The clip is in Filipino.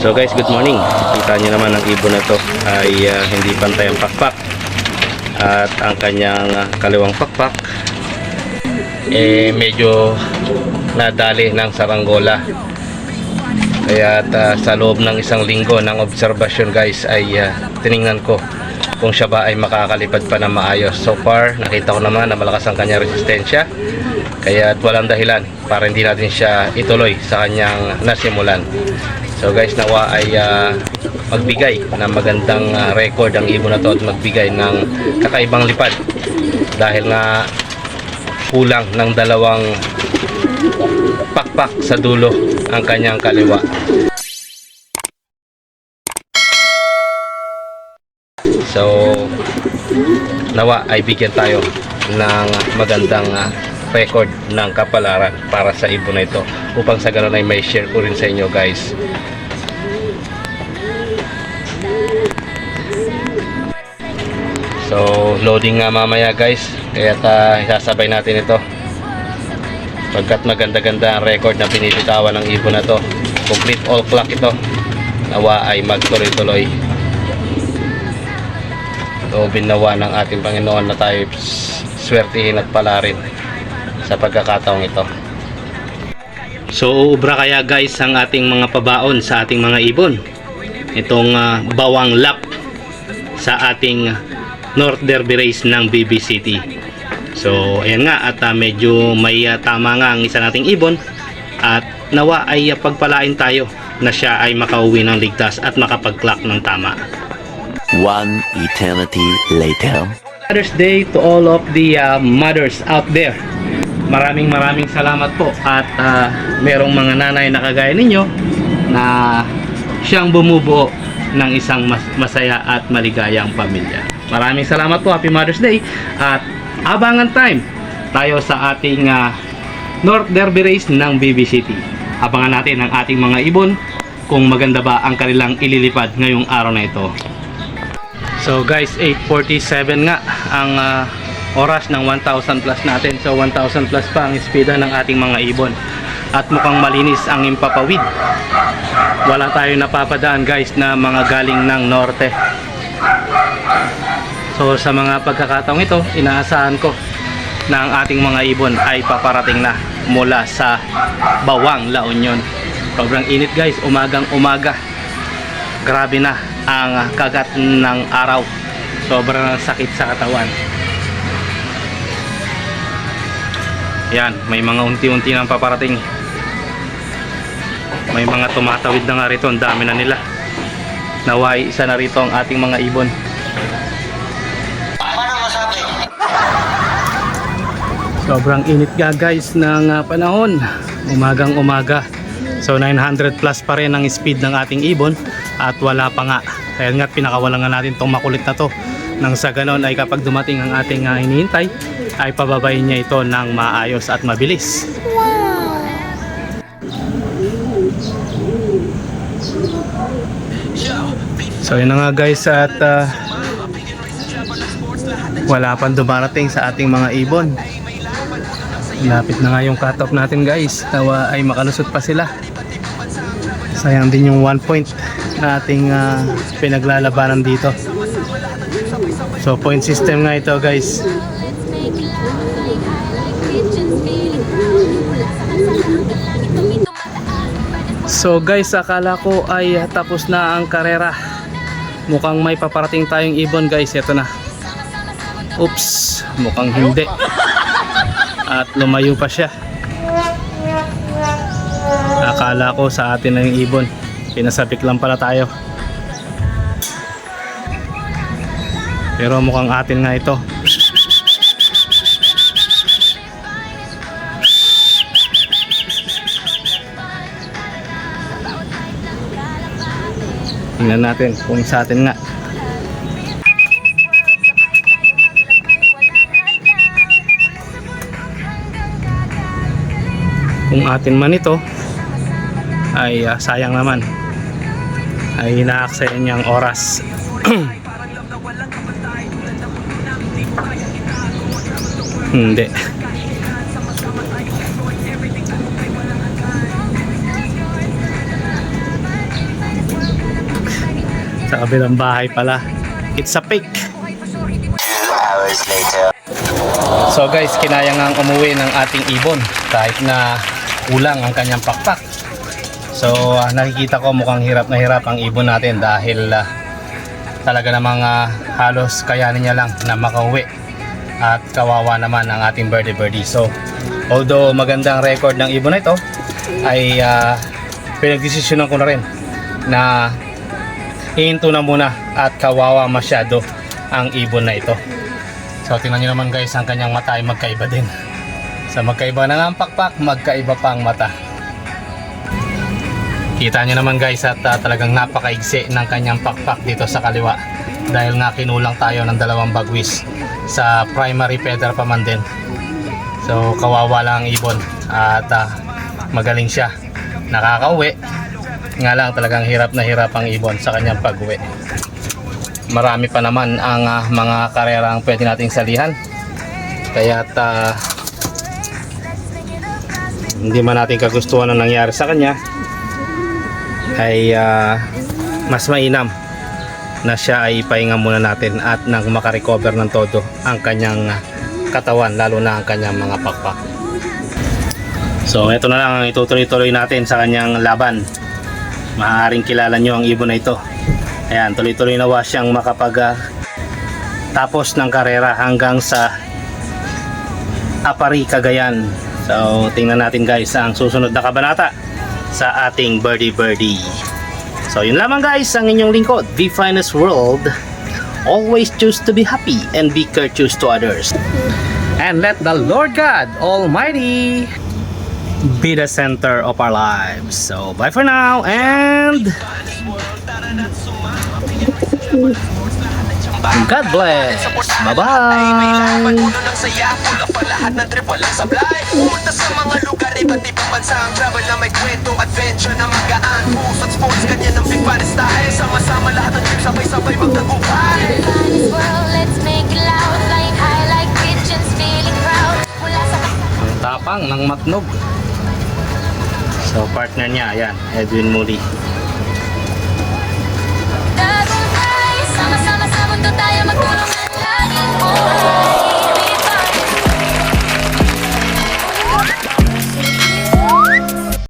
So guys, good morning. Kita nyo naman ang ibon na to ay hindi pantay ang pakpak. At ang kanyang kaliwang pakpak medyo nadali ng saranggola. Kaya sa loob ng isang linggo ng obserbasyon guys ay tiningnan ko kung siya ba ay makakalipad pa na maayos. So far nakita ko naman na malakas ang kanyang resistensya, kaya walang dahilan para hindi natin siya ituloy sa kanyang nasimulan. So guys, nawa ay magbigay ng magandang record ang ibon na to at magbigay ng kakaibang lipad dahil nga kulang ng dalawang pakpak sa dulo ang kanyang kaliwa. So nawa ay bigyan tayo ng magandang record ng kapalaran para sa ibon na ito, upang sa ganun ay may share ko rin sa inyo guys. So loading nga mamaya guys, kaya isasabay natin ito pagkat maganda-ganda ang record na binibitawan ng ibon na to. Complete all clock ito, nawa ay magtuloy-tuloy. So binawa ng ating Panginoon na tayo swertihin at palarin sa pagkakataong ito. So uubra kaya guys ang ating mga pabaon sa ating mga ibon, itong bawang lap sa ating North Derby race ng BBCT. So ayan nga, at medyo may tama nga ang isa nating ibon, at nawa ay pagpalain tayo na siya ay makauwi ng ligtas at makapag-clock ng tama. One eternity later. Mother's Day to all of the mothers out there. Maraming salamat po, at merong mga nanay na kagaya ninyo na siyang bumubuo ng isang masaya at maligayang pamilya. Maraming salamat po, Happy Mother's Day, at abangan time tayo sa ating North Derby race ng BBCT. Abangan natin ang ating mga ibon kung maganda ba ang kanilang ililipad ngayong araw na ito. So guys, 8:47 nga ang oras ng 1,000 plus natin. So 1,000 plus pa ang speeda ng ating mga ibon, at mukhang malinis ang impapawid. Wala tayo napapadaan guys na mga galing ng norte. So sa mga pagkakataong ito, inaasahan ko na ang ating mga ibon ay paparating na mula sa Bawang, La Union. Sobrang init guys, umagang umaga. Grabe na ang kagat ng araw, sobrang sakit sa katawan. Yan, may mga unti-unti nang paparating. May mga tumatawid na nga rito, ang dami na nila. Naway isa na rito ang ating mga ibon. Sobrang init nga guys ng panahon, umagang umaga. So 900 plus pa rin ang speed ng ating ibon, at wala pa nga. Kaya nga pinakawalan nga natin tong makulit na to, nang sa ganon ay kapag dumating ang ating hinihintay ay pababayin niya ito ng maayos at mabilis. So yun na nga guys, at wala pang dumarating sa ating mga ibon. Lapit na nga yung cut-off natin guys, nawa ay makalusot pa sila. Sayang din yung 1 point na ating pinaglalabanan dito. So point system nga ito guys. So guys, akala ko ay tapos na ang karera. Mukhang may paparating tayong ibon guys. Ito na. Oops, mukhang hindi. At lumayo pa siya. Akala ko sa atin na yung ibon, pinasabik lang pala tayo. Pero mukhang atin nga ito. Tingnan natin kung sa atin nga. Kung atin man ito ay sayang naman, ay inaaksayan niyang oras. Hindi. Sa kabilang bahay pala. It's a pig. 2 hours later. So guys, kinaya ngang umuwi ng ating ibon kahit na kulang ang kanyang pakpak. So nakikita ko mukhang hirap na hirap ang ibon natin dahil talaga namang halos kayanin niya lang na makauwi. At kawawa naman ang ating birdie. So although magandang record ng ibon na ito, ay pinagdesisyonan ko na rin na ihinto na muna at kawawa masyado ang ibon na ito. So tingnan nyo naman guys, ang kanyang mata ay magkaiba din. Sa magkaiba na nga ang pakpak, magkaiba pa ang mata. Kita nyo naman guys at talagang napakaigsi ng kanyang pakpak dito sa kaliwa. Dahil nga kinulang tayo ng 2 bagwis sa primary feather pa man din. So kawawa lang ang ibon at magaling siya. Nakakauwi. Nga lang talagang hirap na hirap ang ibon sa kanyang pag-uwi. Marami pa naman ang mga karerang pwede nating salihan. Kaya hindi man natin kagustuhan ang nangyari sa kanya, ay mas mainam na siya ay pahinga muna natin at nang makarecover ng todo ang kanyang katawan, lalo na ang kanyang mga pakpak. So ito na lang ang itutuloy-tuloy natin sa kanyang laban. Maaaring kilala nyo ang ibon na ito. Ayan, tuloy-tuloy nawa siyang makapag tapos ng karera hanggang sa Apari, Cagayan. So tingnan natin guys ang susunod na kabanata sa ating birdie. So yun lamang guys, ang inyong lingkod, The Finest World. Always choose to be happy and be courteous to others. And let the Lord God Almighty be the center of our lives. So bye for now and God bless. Bye-bye. Lahat ng trip walang sablay. Pumunta sa mga lugar, iba't ibang bansa ang travel na may kwento, adventure na magaan. Puso't sports, ganyan ang big body style. Sama-sama lahat ng trip, sabay-sabay magtagumpay. Finest world, let's make it loud. Flying high like pigeons, feeling proud. Mula sa Ang tapang ng matnog. So partner niya, ayan, Edwin Muli.